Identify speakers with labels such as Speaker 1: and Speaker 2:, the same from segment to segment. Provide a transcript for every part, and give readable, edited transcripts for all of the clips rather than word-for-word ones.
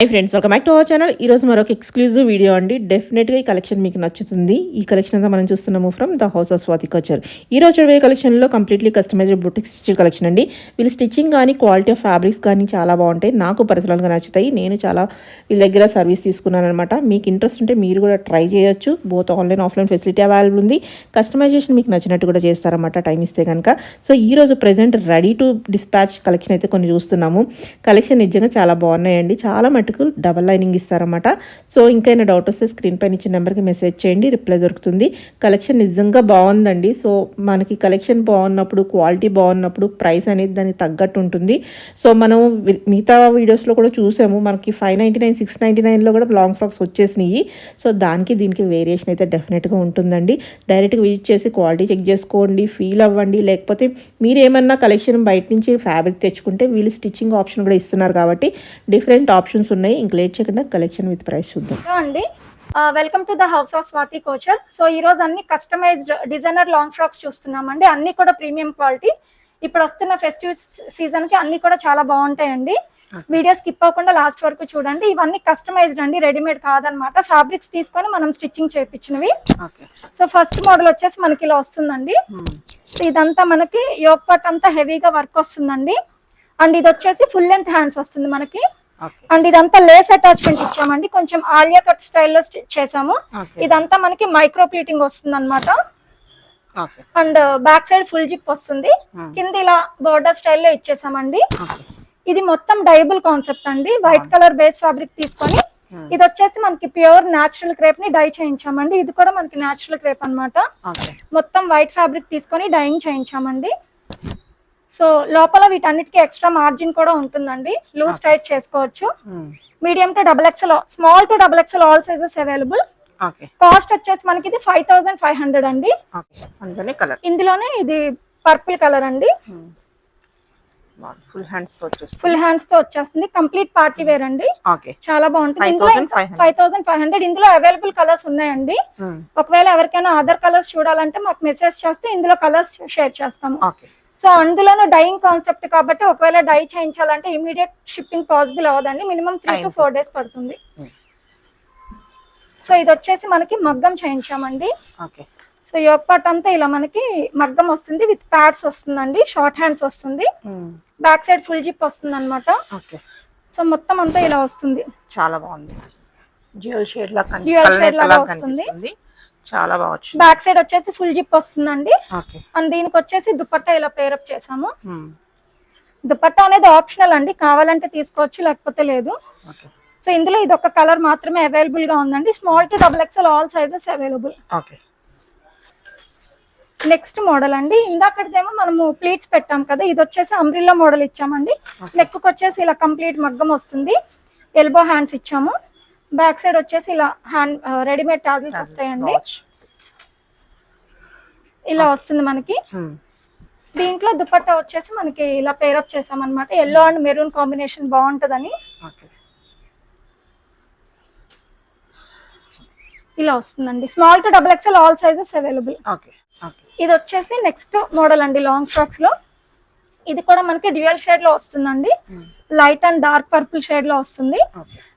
Speaker 1: Hi friends, welcome back to our channel. ఈరోజు మరొక exclusive video అండి. డెఫినెట్గా ఈ కలెక్షన్ మీకు నచ్చుతుంది. ఈ కలెక్షన్ అంతా మనం చూస్తున్నాము from the house of Swathi culture. ఈ రోజు చూడబోయే కలెక్షన్లో completely customized boutique stitch collection అండి. వీళ్ళు స్టిచ్చింగ్ కానీ క్వాలిటీ ఆఫ్ ఫ్యాబ్రిక్స్ కానీ చాలా బాగుంటాయి. నాకు పర్సనల్గా నచ్చుతాయి. నేను చాలా వీళ్ళ దగ్గర సర్వీస్ తీసుకున్నాను అనమాట. మీకు ఇంట్రెస్ట్ ఉంటే మీరు కూడా ట్రై చేయొచ్చు. Both online offline facility available ఉంది. కస్టమైజేషన్ మీకు నచ్చినట్టు కూడా చేస్తారన్నమాట టైం ఇస్తే కనుక. సో ఈ రోజు present ready to dispatch collection అయితే కొన్ని చూస్తున్నాము. కలెక్షన్ నిజంగా చాలా బాగున్నాయండి. చాలా మటుకు డబల్ లైనింగ్ ఇస్తారన్నమాట. సో ఇంకైనా డౌట్ వస్తే స్క్రీన్ పైన ఇచ్చిన నెంబర్కి మెసేజ్ చేయండి, రిప్లై దొరుకుతుంది. కలెక్షన్ నిజంగా బాగుందండి. సో మనకి కలెక్షన్ బాగున్నప్పుడు, క్వాలిటీ బాగున్నప్పుడు ప్రైస్ అనేది దానికి తగ్గట్టు ఉంటుంది. సో మనం మిగతా వీడియోస్లో కూడా చూసాము, మనకి 599, 699లో కూడా లాంగ్ ఫ్రాక్స్ వచ్చేసినాయి. సో దానికి దీనికి వేరియేషన్ అయితే డెఫినెట్గా ఉంటుందండి. డైరెక్ట్గా విజిట్ చేసి క్వాలిటీ చెక్ చేసుకోండి, ఫీల్ అవ్వండి. లేకపోతే మీరు ఏమన్నా కలెక్షన్ బయట నుంచి ఫ్యాబ్రిక్ తెచ్చుకుంటే వీళ్ళు స్టిచ్చింగ్ ఆప్షన్ కూడా ఇస్తున్నారు కాబట్టి డిఫరెంట్ ఆప్షన్స్ ఉన్నాయి. ఇంక లేట్ చేయకుండా కలెక్షన్ విత్ ప్రైస్ చూద్దాం
Speaker 2: అండి. Welcome to the house of Swathi coacher. So ఈ రోజు అన్ని కస్టమైజ్డ్ డిజైనర్ లాంగ్ ఫ్రాక్స్ చూస్తున్నామండి. అన్ని కూడా ప్రీమియం క్వాలిటీ. ఇప్పుడు వస్తున్న ఫెస్టివ్ సీజన్ కి అన్ని కూడా చాలా బాగుంటాయండి. వీడియో స్కిప్ అవ్వకుండా లాస్ట్ వరకు చూడండి. ఇవన్నీ కస్టమైజ్డ్ అండి, రెడీమేడ్ కాదనమాట. ఫ్యాబ్రిక్స్ తీసుకొని మనం స్టిచ్చింగ్ చేయించినవి. సో ఫస్ట్ మోడల్ వచ్చేసి మనకి ఇలా వస్తుందండి. ఇదంతా మనకి యోక్ పార్ట్ అంతా హెవీగా వర్క్ వస్తుందండి. అండ్ ఇది వచ్చేసి ఫుల్ లెంత్ హ్యాండ్స్ వస్తుంది మనకి. అండ్ ఇదంతా లేస్ అటాచ్మెంట్ ఇచ్చామండి. కొంచెం ఆలియా కట్ స్టైల్లో స్టిచ్ చేసాము. ఇదంతా మనకి మైక్రో ప్లీటింగ్ వస్తుంది అనమాట. And back side full zip వస్తుంది. కింద ఇలా బోర్డర్ స్టైల్లో ఇచ్చేసామండి. ఇది మొత్తం డైబుల్ కాన్సెప్ట్ అండి. వైట్ కలర్ బేస్ ఫ్యాబ్రిక్ తీసుకొని ఇది వచ్చేసి మనకి ప్యూర్ న్యాచురల్ క్రేప్ ని డై చేయించామండి. ఇది కూడా మనకి న్యాచురల్ క్రేప్ అనమాట. మొత్తం వైట్ ఫ్యాబ్రిక్ తీసుకొని డైయింగ్ చేయించామండి. సో లోపల వీటన్నిటికీ ఎక్స్ట్రా మార్జిన్ కూడా ఉంటుందండి. లూజ్ టైట్ చేసుకోవచ్చు. Medium to XXL, small to XXL all sizes available. Cost వచ్చేసి మనకి ఇది 5500 అండి. ఇందులోనే ఇది పర్పుల్ కలర్ అండి. ఫుల్ హ్యాండ్స్ తో వచ్చేస్తుంది. కంప్లీట్ పార్టీ వేర్ అండి. చాలా బాగుంటుంది. ఇందులో 5500. ఇందులో అవైలబుల్ కలర్స్ ఉన్నాయండి. ఒకవేళ ఎవరికైనా అదర్ కలర్స్ చూడాలంటే మాకు మెసేజ్ చేస్తే ఇందులో కలర్స్ షేర్ చేస్తాము. సో అందులోనూ డైయింగ్ కాన్సెప్ట్ కాబట్టి ఒకవేళ డై చేయించాలంటే ఇమీడియట్ షిప్పింగ్ పాసిబుల్ అవ్వదండి. మినిమం 3 to 4 days పడుతుంది. సో ఇది వచ్చేసి మనకి మగ్గం చేయించామండి. సో యోక్ పార్ట్ అంతా ఇలా మనకి మగ్గం వస్తుంది. విత్ ప్యాడ్స్ వస్తుందండి. షార్ట్ హ్యాండ్స్ వస్తుంది. బ్యాక్ సైడ్ ఫుల్ జిప్ వస్తుంది అనమాట. సో మొత్తం అంతా ఇలా వస్తుంది.
Speaker 1: చాలా బాగుంది. డ్యూయల్ షేడ్
Speaker 2: లాగా వస్తుంది.
Speaker 1: చాలా బాగుంది.
Speaker 2: బ్యాక్ సైడ్ వచ్చేసి ఫుల్ జిప్ వస్తుందండి. అండ్ దీనికి వచ్చేసి దుపట్టా ఇలా పేరప్ చేసాము. దుపట్టా అనేది ఆప్షనల్ అండి, కావాలంటే తీసుకోవచ్చు లేకపోతే లేదు. సో ఇందులో ఇది ఒక కలర్ మాత్రమే అవైలబుల్ గా ఉందండి. Small to XXL all sizes available. Next model అండి. ఇందాకదేమో మనము ప్లీట్స్ పెట్టాం కదా, ఇది వచ్చేసి అంబ్రిల్లా మోడల్ ఇచ్చామండి. నెక్ వచ్చేసి ఇలా కంప్లీట్ మగ్గం వస్తుంది. ఎల్బో హ్యాండ్స్ ఇచ్చాము. బ్యాక్ సైడ్ వచ్చేసి ఇలా హ్యాండ్ రెడీమేడ్ టాజిల్స్ వస్తాయండి. ఇలా వస్తుంది మనకి. దీంట్లో దుపట్టా వచ్చేసి మనకి ఇలా పేరప్ చేసాం అనమాట. ఎల్లో అండ్ మెరూన్ కాంబినేషన్ బాగుంటదని. ఇలా వస్తుందండి. Small to XXL all sizes available. ఇది వచ్చేసి నెక్స్ట్ మోడల్ అండి లాంగ్ ఫ్రాక్స్ లో. ఇది కూడా మనకి డ్యూయల్ షేడ్ లో వస్తుందండి. Light and dark purple shade లో వస్తుంది.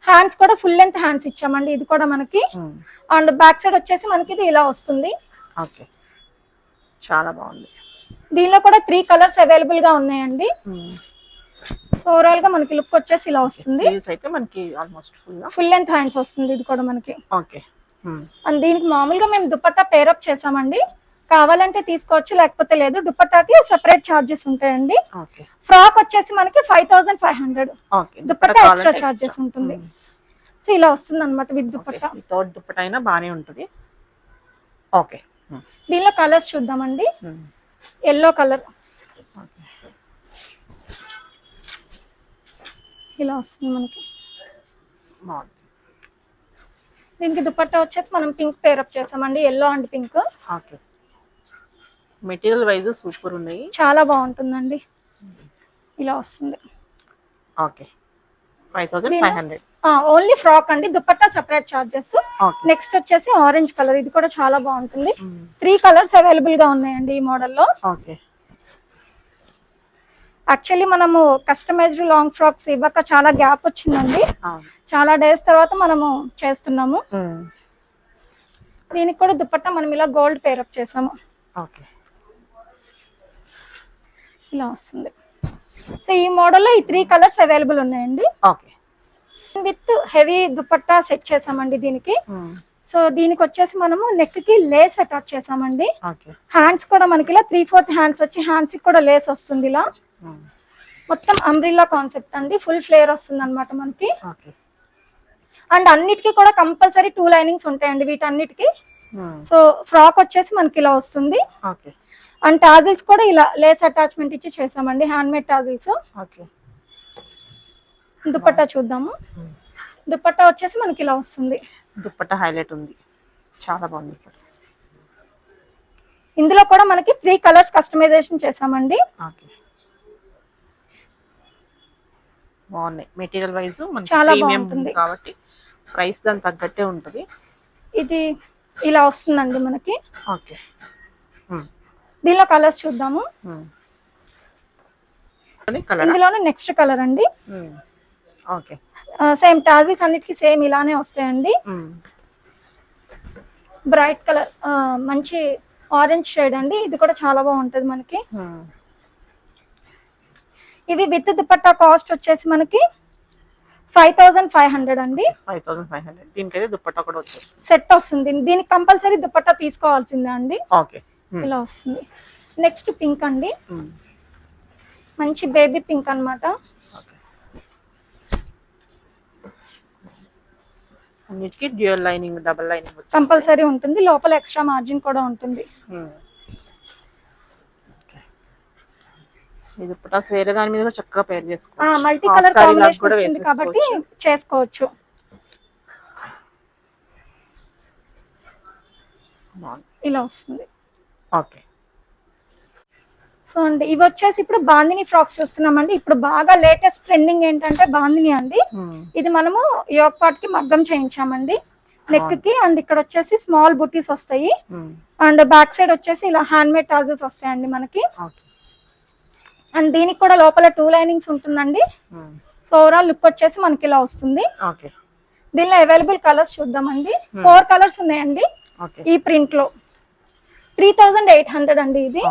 Speaker 2: హ్యాండ్స్ కూడా ఫుల్ లెంత్ హ్యాండ్స్ ఇచ్చామండి. ఇది కూడా మనకి. అండ్ బ్యాక్ సైడ్ వచ్చేసి మనకి ఇది ఇలా వస్తుంది.
Speaker 1: చాలా బాగుంది.
Speaker 2: దీనిలో కూడా 3 కలర్స్ అవైలబుల్ గా ఉన్నాయండి. సో ఓవరాల్ గా మనకి లుక్ వచ్చేసి ఇలా వస్తుంది. ఫుల్ లెంత్ హ్యాండ్స్ వస్తుంది. ఇది కూడా మనకి. అండ్ దీనికి మామూలుగా మేము దుపట్టా పేరప్ చేసామండి. కావాలంటే తీసుకోవచ్చు లేకపోతే లేదు. దుపట్టాకి సెపరేట్ చార్జెస్ ఉంటాయండి. ఫ్రాక్ వచ్చేసి మనకి 5500. దుపట్టా ఎక్స్ట్రా చార్జెస్ ఉంటుంది. సో ఇలా వస్తుంది అనమాట విత్ దుపట్టా.
Speaker 1: దుపట్టా అయినా బానే ఉంటుంది. ఓకే,
Speaker 2: దీనిలో కలర్స్ చూద్దామండి. ఎల్లో కలర్ ఇలా వస్తుంది మనకి. దీనికి దుపట్టా వచ్చేసి మనం పింక్ పేరప్ చేసామండి. Yellow and pink.
Speaker 1: Material wise super ఉన్నాయి.
Speaker 2: చాలా బాగుంటుందండి. ఇలా వస్తుంది.
Speaker 1: 5500
Speaker 2: ఓన్లీ ఫ్రాక్ అండి. Dupatta separate charges. నెక్స్ట్ వచ్చేసి ఆరెంజ్ కలర్. ఇది కూడా చాలా బాగుంటుంది. 3 కలర్స్ అవైలబుల్ గా ఉన్నాయండి ఈ మోడల్ లో. యాక్చువల్లీ మనము కస్టమైజ్డ్ లాంగ్ ఫ్రాక్స్ ఇవ్వక చాలా గ్యాప్ వచ్చిందండి.
Speaker 3: అవును.
Speaker 2: చాలా డేస్ తర్వాత మనము చేస్తున్నాము. దీనికి కూడా దుపట్టా మనం ఇలా గోల్డ్ పేరప్ చేసాము.
Speaker 3: ఓకే,
Speaker 2: ఇలా వస్తుంది. సో ఈ మోడల్లో ఈ 3 కలర్స్ అవైలబుల్ ఉన్నాయండి.
Speaker 3: Okay.
Speaker 2: With heavy dupatta set చేసామండి దీనికి. సో దీనికి వచ్చేసి మనము నెక్ కి లేస్ అటాచ్ చేసామండి.
Speaker 3: ఓకే.
Speaker 2: హ్యాండ్స్ కూడా మనకి ఇలా 3/4 హ్యాండ్స్ వచ్చి హ్యాండ్స్ కి కూడా లేస్ వస్తుంది. ఇలా మొత్తం అంబ్రిల్లా కాన్సెప్ట్ అండి. ఫుల్ ఫ్లేర్ వస్తుంది అనమాట మనకి.
Speaker 3: ఓకే.
Speaker 2: అండ్ అన్నిటికీ కూడా కంపల్సరీ 2 లైనింగ్స్ ఉంటాయండి వీటన్నిటికీ. సో ఫ్రాక్ వచ్చేసి మనకి ఇలా వస్తుంది.
Speaker 3: ఓకే.
Speaker 2: అండ్ టాజిల్స్ కూడా ఇలా లేస్ అటాచ్మెంట్ ఇచ్చి చేసామండి, hand made tassels.
Speaker 3: Okay.
Speaker 2: Dupatta చూద్దాము. దుపట్టా వచ్చేసి మనకి ఇలా వస్తుంది.
Speaker 3: దుపట్టా హైలైట్ ఉంది, చాలా బాగుంది.
Speaker 2: ఇందులో కూడా మనకి 3 కలర్స్ కస్టమైజేషన్ చేసామండి.
Speaker 3: ఓకే, బాగున్నాయి. మెటీరియల్ వైజ్
Speaker 2: చాలా
Speaker 3: ప్రీమియం
Speaker 2: బాగుంటుంది
Speaker 3: కాబట్టి ప్రైస్ దానికి తగ్గట్టే ఉంటుంది.
Speaker 2: ఇది ఇలా వస్తుందండి మనకి.
Speaker 3: ఓకే.
Speaker 2: దీనిలో కలర్స్ చూద్దాము. ఇందులోనే నెక్స్ట్ కలర్ అండి.
Speaker 3: ఓకే.
Speaker 2: సేమ్ టాజిల్స్ అన్నిటికీ సేమ్ ఇలానే వస్తాయండి. బ్రైట్ కలర్, మంచి ఆరెంజ్ షేడ్ అండి. ఇది కూడా చాలా బాగుంటది మనకి. ఇవి విత్ దుపట్టా కాస్ట్ వచ్చేసి మనకి 5500 అండి.
Speaker 3: 5500. దీనికైతే దుపట్టా కూడా వచ్చేస్తుంది,
Speaker 2: సెట్ వస్తుంది. దీనికి కంపల్సరీ దుపట్టా తీసుకోవాల్సిందే అండి.
Speaker 3: ఓకే.
Speaker 2: ఇలా వస్తుంది. నెక్స్ట్ పింక్ అండి, మంచి బేబీ పింక్ అన్నమాట.
Speaker 3: అన్నిటికీ dual lining, double lining
Speaker 2: compulsory ఉంటుంది. లోపల ఎక్స్ట్రా మార్జిన్ కూడా ఉంటుంది.
Speaker 3: ఇది పటాస్ వేరే దాని మీద చక్కగా పేర్ చేసుకోవచ్చు.
Speaker 2: మల్టీ కలర్ కాంబినేషన్ వచ్చింది కాబట్టి చేసుకోవచ్చు. ఇలా వస్తుంది.
Speaker 3: ఓకే.
Speaker 2: సో అండి ఇవి వచ్చేసి ఇప్పుడు బాందిని ఫ్రాక్స్ చూస్తున్నామండి. ఇప్పుడు బాగా లేటెస్ట్ ట్రెండింగ్ ఏంటంటే బాందిని అండి. ఇది మనము యోక్ పార్ట్ కి మగ్గం చేయించామండి నెక్ కి. అండ్ ఇక్కడ వచ్చేసి స్మాల్ బుటీస్ వస్తాయి. అండ్ బ్యాక్ సైడ్ వచ్చేసి ఇలా హ్యాండ్ మేడ్ టాజిల్స్ వస్తాయండి మనకి. అండ్ దీనికి కూడా లోపల 2 లైనింగ్స్ ఉంటుందండి. సో ఓవరాల్ లుక్ వచ్చేసి మనకి ఇలా వస్తుంది. దీనిలో అవైలబుల్ కలర్స్ చూద్దామండి. 4 కలర్స్ ఉన్నాయండి ఈ ప్రింట్ లో. 3800 అండి ఇది.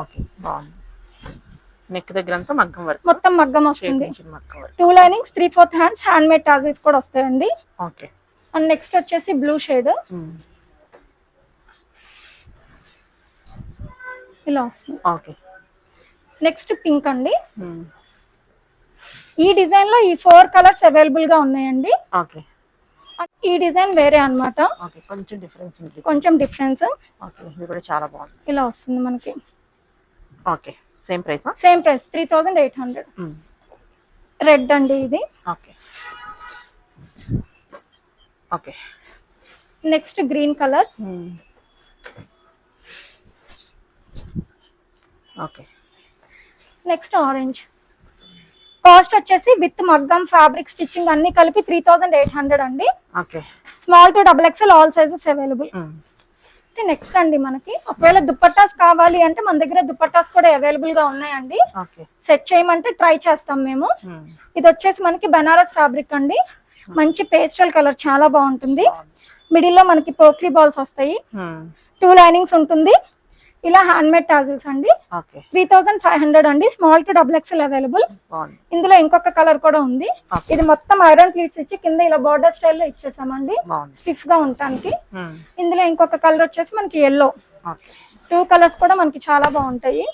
Speaker 3: నెక్ దగ్గర అంతా మగ్గం వర్క్,
Speaker 2: మొత్తం మగ్గం వస్తుంది. 2 linings, 3/4 hands, hand made tassels కూడా వస్తాయండి.
Speaker 3: ఓకే.
Speaker 2: అండ్ నెక్స్ట్ వచ్చేసి బ్లూ షేడ్ ఇలా వస్తుంది.
Speaker 3: ఓకే.
Speaker 2: నెక్స్ట్ పింక్ అండి. ఈ డిజైన్ లో ఈ 4 కలర్స్ అవైలబుల్ గా ఉన్నాయండి.
Speaker 3: ఓకే.
Speaker 2: ఈ డిజైన్ వేరే అన్నమాట, కొంచెం డిఫరెన్స్.
Speaker 3: ఓకే, ఇది కూడా చాలా బాగుంది.
Speaker 2: ఇలా వస్తుంది మనకి.
Speaker 3: Okay. Same price?
Speaker 2: Same price 3800. Red అండి ఇది.
Speaker 3: Okay. Okay.
Speaker 2: Next green colour.
Speaker 3: Okay.
Speaker 2: Next orange. Cost వచ్చేసి విత్ మగ్గం, ఫ్యాబ్రిక్, స్టిచ్చింగ్ అన్ని కలిపి 3800 అండి.
Speaker 3: Okay.
Speaker 2: Small to XXL all sizes available. Next అండి మనకి ఒకవేళ దుపట్టాస్ కావాలి అంటే మన దగ్గర దుపట్టాస్ కూడా అవైలబుల్ గా ఉన్నాయండి. సెట్ చేయమంటే ట్రై చేస్తాం మేము. ఇది వచ్చేసి మనకి బనారస్ ఫ్యాబ్రిక్ అండి. మంచి పేస్టల్ కలర్, చాలా బాగుంటుంది. మిడిల్ లో మనకి పోక్లీ బాల్స్ వస్తాయి. 2 లైనింగ్స్ ఉంటుంది. ఇలా హ్యాండ్ మేడ్ టాజిల్స్ అండి. 3500 అండి. Small to XXL available. ఇందులో ఇంకొక కలర్ కూడా ఉంది. ఇది మొత్తం ఐరన్ ప్లీట్స్ ఇచ్చి కింద ఇలా బార్డర్ స్టైల్లో ఇచ్చేసామండి స్టిఫ్ గా ఉండటానికి. ఇందులో ఇంకొక కలర్ వచ్చేసి మనకి ఎల్లో. 2 కలర్స్ కూడా మనకి చాలా బాగుంటాయి.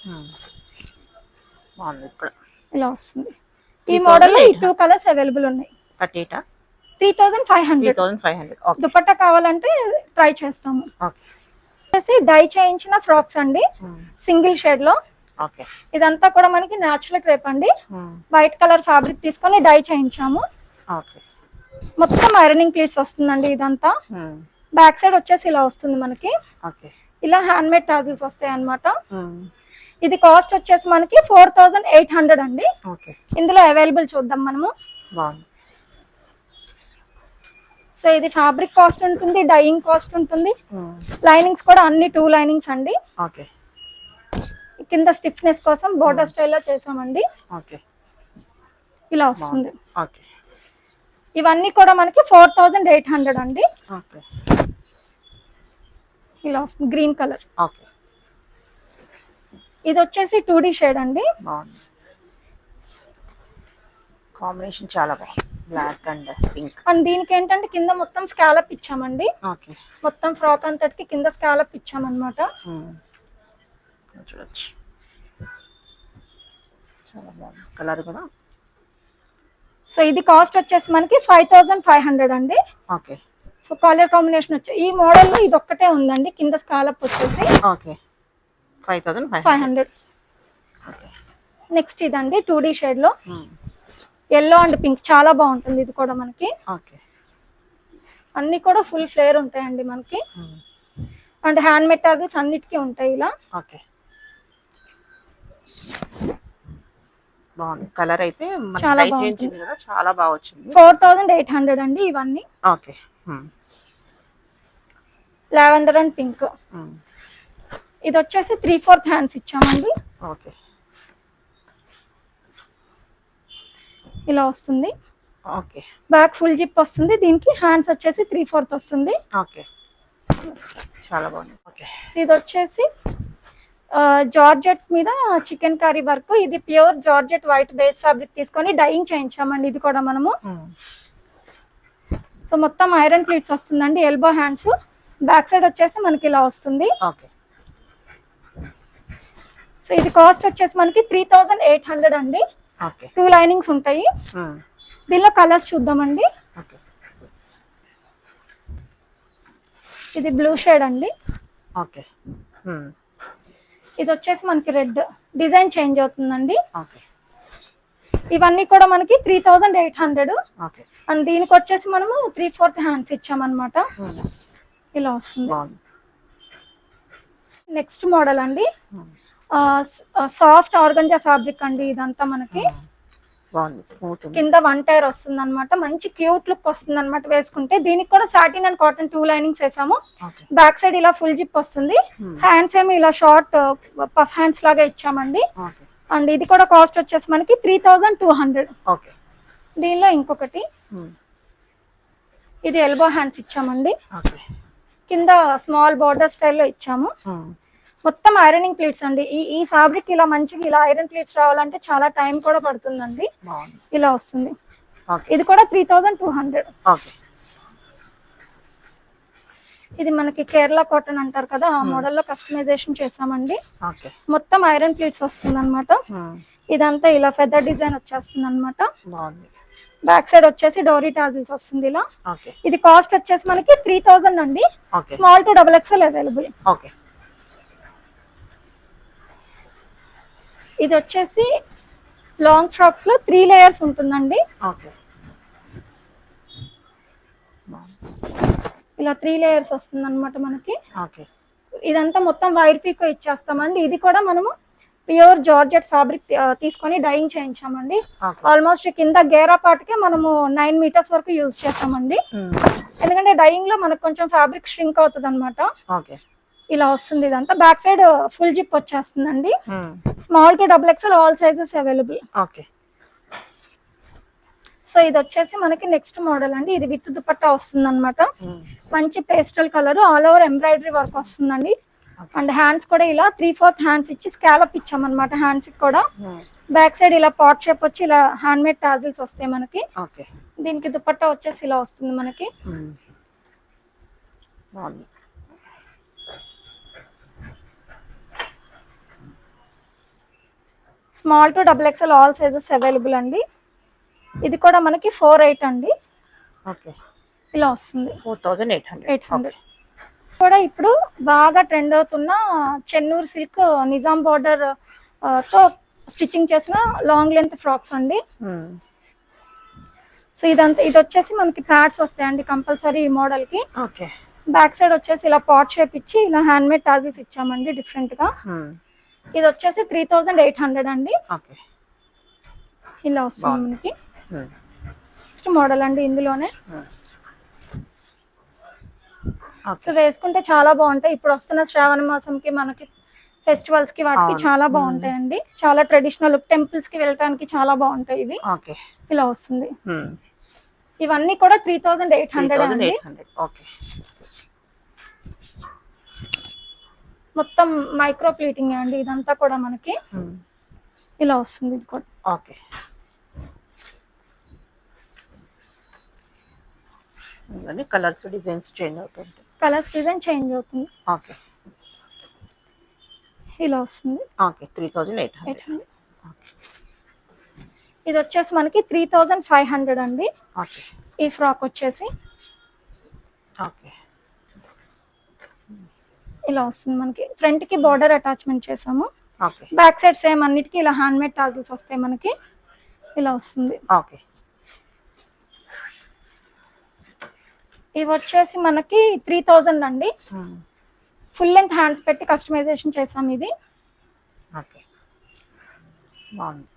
Speaker 2: ఇలా వస్తుంది. ఈ మోడల్ లో ఈ 2 కలర్స్ అవైలబుల్ ఉన్నాయి. 3500. దుపట్టా కావాలంటే ట్రై చేస్తాము. డై చేయించిన ఫ్రాక్స్ అండి, సింగిల్ షేడ్ లో. ఇదంతా కూడా మనకి న్యాచురల్ క్రేప్ అండి. వైట్ కలర్ ఫ్యాబ్రిక్ తీసుకొని డై చేయించాము. మొత్తం ఐరనింగ్ ప్లీట్స్ వస్తుందండి ఇదంతా. బ్యాక్ సైడ్ వచ్చేసి ఇలా వస్తుంది మనకి. ఇలా హ్యాండ్ మేడ్ టాజిల్స్ వస్తాయి అన్నమాట. ఇది కాస్ట్ వచ్చేసి మనకి 4800 అండి. ఇందులో అవైలబుల్ చూద్దాం మనము. సో ఇది ఫ్యాబ్రిక్ కాస్ట్ ఉంటుంది, డైయింగ్ కాస్ట్ ఉంటుంది. లైనింగ్స్ కూడా అన్ని 2 లైనింగ్స్ అండి. కింద స్టిఫ్నెస్ కోసం బోర్డర్ స్టైల్లో చేసామండి. ఇలా వస్తుంది.
Speaker 3: ఓకే
Speaker 2: ఇవన్నీ కూడా మనకి 4800 అండి.
Speaker 3: ఓకే
Speaker 2: ఇలా వస్తుంది గ్రీన్ కలర్.
Speaker 3: ఓకే
Speaker 2: ఇది వచ్చేసి 2D షేడ్ అండి.
Speaker 3: బాగుంది. కాంబినేషన్ చాలా బాగుంది, బ్లాక్ అండ్ పింక్.
Speaker 2: అండ్ దీనికి ఏంటంటే కింద మొత్తం స్కాలప్ ఇచ్చామండి.
Speaker 3: ఓకే
Speaker 2: మొత్తం ఫ్రాక్ అంతటికి కింద స్కాలప్ ఇచ్చామన్నమాట.
Speaker 3: చూడొచ్చు, చాలా బాగుంది కలర్ కూడా.
Speaker 2: సో ఇది కాస్ట్ వచ్చేసి మనకి 5500 అండి.
Speaker 3: ఓకే
Speaker 2: సో కలర్ కాంబినేషన్ వచ్చి ఈ మోడల్ లో ఇది ఒక్కటే ఉందండి. కింద స్కాలప్ వచ్చేసి
Speaker 3: ఓకే 5500. ఓకే
Speaker 2: నెక్స్ట్ ఇదండి 2D షేడ్ లో ఎల్లో అండ్ పింక్ చాలా బాగుంటుంది. ఇది కూడా మనకి
Speaker 3: ఓకే
Speaker 2: అన్ని కూడా ఫుల్ ఫ్లేర్ ఉంటాయండి మనకి. అండ్ హ్యాండ్ మేడ్ టాజిల్స్ అన్నిటికీ ఉంటాయి ఇలా.
Speaker 3: ఓకే బాగుంది కలర్ అయితే
Speaker 2: చాలా
Speaker 3: మనకి చేంజ్ కదా, చాలా బాగా వచ్చింది.
Speaker 2: 4800 అండి ఇవన్నీ.
Speaker 3: Okay
Speaker 2: lavender and pink. ఇది వచ్చేసి 3/4 హ్యాండ్స్ ఇచ్చామండి.
Speaker 3: ఓకే
Speaker 2: ఇలా వస్తుంది.
Speaker 3: ఓకే
Speaker 2: బ్యాక్ ఫుల్ జిప్ వస్తుంది. దీనికి హ్యాండ్స్ వచ్చేసి 3/4 వస్తుంది.
Speaker 3: ఓకే చాలా బాగుంది. ఓకే
Speaker 2: సో ఇది వచ్చేసి జార్జెట్ మీద చికెన్ కర్రీ వర్క్. ఇది pure georgette white base fabric తీసుకొని డైయింగ్ చేయించామండి. ఇది కూడా మనము. సో మొత్తం ఐరన్ ప్లీట్స్ వస్తుందండి. Elbow hands. బ్యాక్ సైడ్ వచ్చేసి మనకి ఇలా వస్తుంది.
Speaker 3: ఓకే
Speaker 2: సో ఇది కాస్ట్ వచ్చేసి మనకి 3800 అండి.
Speaker 3: ఓకే
Speaker 2: 2 లైనింగ్స్ ఉంటాయి. దీనిలో కలర్స్ చూద్దామండి.
Speaker 3: ఓకే
Speaker 2: ఇది బ్లూ షేడ్ అండి.
Speaker 3: ఓకే
Speaker 2: ఇది వచ్చేసి మనకి రెడ్. డిజైన్ చేంజ్ అవుతుందండి.
Speaker 3: ఓకే
Speaker 2: ఇవన్నీ కూడా మనకి 3800.
Speaker 3: ఓకే
Speaker 2: అండ్ దీనికి వచ్చేసి మనము 3/4 హ్యాండ్స్ ఇచ్చామన్నమాట. ఇలా వస్తుంది.
Speaker 3: బాగుంది.
Speaker 2: నెక్స్ట్ మోడల్ అండి సాఫ్ట్ ఆర్గంజా ఫ్యాబ్రిక్ అండి. ఇదంతా మనకి
Speaker 3: బాగుంది, స్మూత్
Speaker 2: కింద 1 టైర్ వస్తుంది అనమాట. మంచి క్యూట్ లుక్ వస్తుంది అనమాట వేసుకుంటే. దీనికి కూడా సాటిన్ అండ్ కాటన్ 2 లైనింగ్స్ వేసాము. బ్యాక్ సైడ్ ఇలా ఫుల్ జిప్ వస్తుంది. హ్యాండ్స్ ఏమి ఇలా షార్ట్ పఫ్ హ్యాండ్స్ లాగా ఇచ్చామండి. అండ్ ఇది కూడా కాస్ట్ వచ్చేసి మనకి 3200.
Speaker 3: ఓకే
Speaker 2: దీనిలో ఇంకొకటి ఇది ఎల్బో హ్యాండ్స్ ఇచ్చామండి.
Speaker 3: ఓకే
Speaker 2: కింద స్మాల్ బార్డర్ స్టైల్లో ఇచ్చాము. మొత్తం ఐరనింగ్ ప్లీట్స్ అండి. ఈ ఫ్యాబ్రిక్ ఇలా మంచిగా ఇలా ఐరన్ ప్లీట్స్ రావాలంటే చాలా టైం కూడా పడుతుందండి. ఇలా వస్తుంది. ఇది కూడా 3200.
Speaker 3: ఓకే
Speaker 2: ఇది మనకి కేరళ కాటన్ అంటారు కదా, ఆ మోడల్లో కస్టమైజేషన్ చేసామండి.
Speaker 3: ఓకే
Speaker 2: మొత్తం ఐరన్ ప్లీట్స్ వస్తుంది అనమాట. ఇదంతా ఇలా ఫెదర్ డిజైన్ వచ్చేస్తుంది అనమాట.
Speaker 3: బాగుంది.
Speaker 2: బ్యాక్ సైడ్ వచ్చేసి డోరీ టాజిల్స్ వస్తుంది ఇలా.
Speaker 3: ఓకే
Speaker 2: ఇది కాస్ట్ వచ్చేసి మనకి 3000 అండి.
Speaker 3: Okay
Speaker 2: small to XXL available.
Speaker 3: Okay
Speaker 2: ఇది వచ్చేసి లాంగ్ ఫ్రాక్స్ లో 3 లేయర్స్ ఉంటుందండి.
Speaker 3: ఓకే
Speaker 2: ఇలా 3 లేయర్స్ వస్తుంది అనమాట మనకి.
Speaker 3: ఓకే
Speaker 2: ఇదంతా మొత్తం వైర్ పీకో ఇచ్చేస్తామండి. ఇది కూడా మనము ప్యూర్ జార్జెట్ ఫ్యాబ్రిక్ తీసుకొని డైయింగ్ చేయించామండి. ఆల్మోస్ట్ కింద గేరా పార్ట్కే మనము 9 మీటర్స్ వరకు యూజ్ చేస్తామండి. ఎందుకంటే డైయింగ్ లో మనకు కొంచెం ఫ్యాబ్రిక్ ష్రింక్ అవుతుంది అనమాట.
Speaker 3: ఓకే
Speaker 2: ఇలా వస్తుంది. ఇదంతా బ్యాక్ సైడ్ ఫుల్ జిప్ వచ్చేస్తుందండి. Small to XXL all sizes available.
Speaker 3: Okay
Speaker 2: so ఇది వచ్చేసి మనకి నెక్స్ట్ మోడల్ అండి. ఇది విత్ దుపట్టా వస్తుంది అనమాట. మంచి pastel colour all over embroidery work వస్తుందండి. అండ్ హ్యాండ్స్ కూడా ఇలా 3/4 హ్యాండ్స్ ఇచ్చి స్కాలప్ ఇచ్చామన్నమాట. హ్యాండ్స్ కూడా బ్యాక్ సైడ్ ఇలా పాట్ షేప్ వచ్చి ఇలా హ్యాండ్ మేడ్ టాజిల్స్ వస్తాయి మనకి. దీనికి దుపట్టా వచ్చేసి ఇలా వస్తుంది మనకి. Small to XXL all sizes available అండి. ఇది కూడా మనకి 48 అండి.
Speaker 3: ఓకే
Speaker 2: ఇలా వస్తుంది.
Speaker 3: 4800
Speaker 2: కూడా ఇప్పుడు బాగా ట్రెండ్ అవుతున్న చెన్నూరు సిల్క్ నిజాం బార్డర్ తో స్టిచ్చింగ్ చేసిన లాంగ్ లెంత్ ఫ్రాక్స్ అండి. సో ఇదంతా ఇది వచ్చేసి మనకి ప్యాడ్స్ వస్తాయండి కంపల్సరీ ఈ మోడల్ కి.
Speaker 3: ఓకే
Speaker 2: బ్యాక్ సైడ్ వచ్చేసి ఇలా పాట్ షేప్ ఇచ్చి ఇలా హ్యాండ్ మేడ్ టాజిల్స్ ఇచ్చామండి డిఫరెంట్ గా. ఇది వచ్చేసి 3800 అండి.
Speaker 3: ఓకే
Speaker 2: ఇలా వస్తుంది మనకి. నెక్స్ట్ మోడల్ అండి ఇందులోనే. సో వేసుకుంటే చాలా బాగుంటాయి. ఇప్పుడు వస్తున్న శ్రావణ మాసంకి మనకి ఫెస్టివల్స్ కి వాటికి
Speaker 3: అవును.
Speaker 2: చాలా బాగుంటాయండి. చాలా ట్రెడిషనల్ లుక్, టెంపుల్స్ కి వెళ్ళడానికి చాలా బాగుంటాయి ఇవి.
Speaker 3: ఓకే.
Speaker 2: ఇలా వస్తుంది. ఇవన్నీ కూడా 3800 అండి.
Speaker 3: 3800. ఓకే.
Speaker 2: మొత్తం మైక్రో ప్లీటింగ్ అండి ఇదంతా కూడా మనకి. ఇలా వస్తుంది ఇది కూడా.
Speaker 3: ఓకే. ఇవన్నీ కలర్స్ డిజైన్స్ చేంజ్ అవుతుంటాయి.
Speaker 2: కలర్స్ డిజైన్ చేంజ్ అవుతుంది.
Speaker 3: ఓకే.
Speaker 2: ఇలా వస్తుంది.
Speaker 3: ఓకే. 3800.
Speaker 2: ఇది వచ్చేసి మనకి 3500 అండి.
Speaker 3: ఓకే.
Speaker 2: ఈ ఫ్రాక్ వచ్చేసి
Speaker 3: ఓకే.
Speaker 2: ఇలా వస్తుంది మనకి. ఫ్రంట్ కి బార్డర్ అటాచ్మెంట్ చేసాము.
Speaker 3: ఓకే.
Speaker 2: బ్యాక్ సైడ్ సేమ్ అన్నిటికీ ఇలా హ్యాండ్ మేడ్ టాజిల్స్ వస్తాయి మనకి. ఇలా వస్తుంది.
Speaker 3: ఓకే.
Speaker 2: ఇవి వచ్చేసి మనకి 3000 అండి. ఫుల్ లెంత్ హ్యాండ్స్ పెట్టి కస్టమైజేషన్ చేసాం ఇది.
Speaker 3: ఓకే. బాగుంది.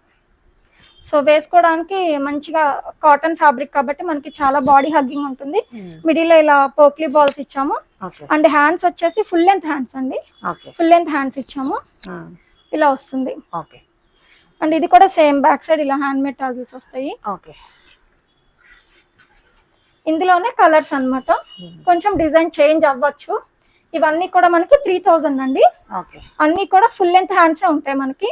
Speaker 2: సో వేసుకోవడానికి మంచిగా కాటన్ ఫ్యాబ్రిక్ కాబట్టి మనకి చాలా బాడీ హగ్గింగ్ ఉంటుంది. మిడిల్ లో ఇలా పోక్లీ బాల్స్ ఇచ్చాము.
Speaker 3: ఓకే.
Speaker 2: అండ్ హ్యాండ్స్ వచ్చేసి ఫుల్ లెంత్ హ్యాండ్స్ అండి.
Speaker 3: ఓకే.
Speaker 2: ఫుల్ లెంత్ హ్యాండ్స్ ఇచ్చాము. ఇలా వస్తుంది.
Speaker 3: ఓకే.
Speaker 2: అండ్ ఇది కూడా సేమ్ బ్యాక్ సైడ్ ఇలా హ్యాండ్ మేడ్ టాజిల్స్ వస్తాయి.
Speaker 3: ఓకే.
Speaker 2: ఇందులోనే కలర్స్ అన్నమాట. కొంచెం డిజైన్ చేంజ్ అవ్వచ్చు. ఇవన్నీ కూడా మనకి 3000 అండి.
Speaker 3: ఓకే.
Speaker 2: అన్ని కూడా ఫుల్ లెంత్ హ్యాండ్సే ఉంటాయి మనకి.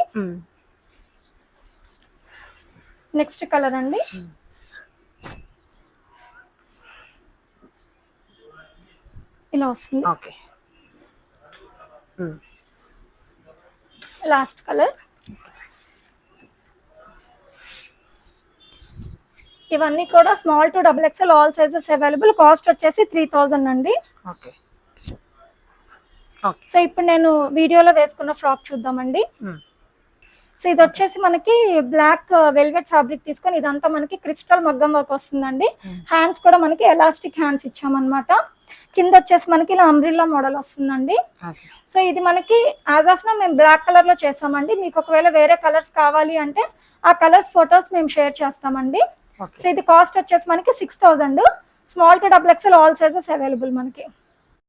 Speaker 2: నెక్స్ట్ కలర్ అండి. ఇలా వస్తుంది.
Speaker 3: ఓకే.
Speaker 2: Last colour. ఇవన్నీ కూడా small to XXL all sizes available. Cost వచ్చేసి 3000 అండి.
Speaker 3: ఓకే.
Speaker 2: సో ఇప్పుడు నేను వీడియోలో వేసుకున్న ఫ్రాక్ చూద్దామండి. సో ఇది వచ్చేసి మనకి బ్లాక్ వెల్వెట్ ఫ్యాబ్రిక్ తీసుకొని ఇదంతా మనకి క్రిస్టల్ మగ్గం వర్క్ వస్తుందండి. హ్యాండ్స్ కూడా మనకి ఎలాస్టిక్ హ్యాండ్స్ ఇచ్చామన్నమాట. కింద వచ్చేసి మనకి ఇలా అంబ్రిల్లా మోడల్ వస్తుందండి. సో ఇది మనకి యాజ్ ఆఫ్ నో మేము బ్లాక్ కలర్ లో చేసామండి. మీకు ఒకవేళ వేరే కలర్స్ కావాలి అంటే ఆ కలర్స్ ఫొటోస్ మేము షేర్ చేస్తామండి. సో ఇది కాస్ట్ వచ్చేసి మనకి 6000. Small to XXL all sizes available మనకి.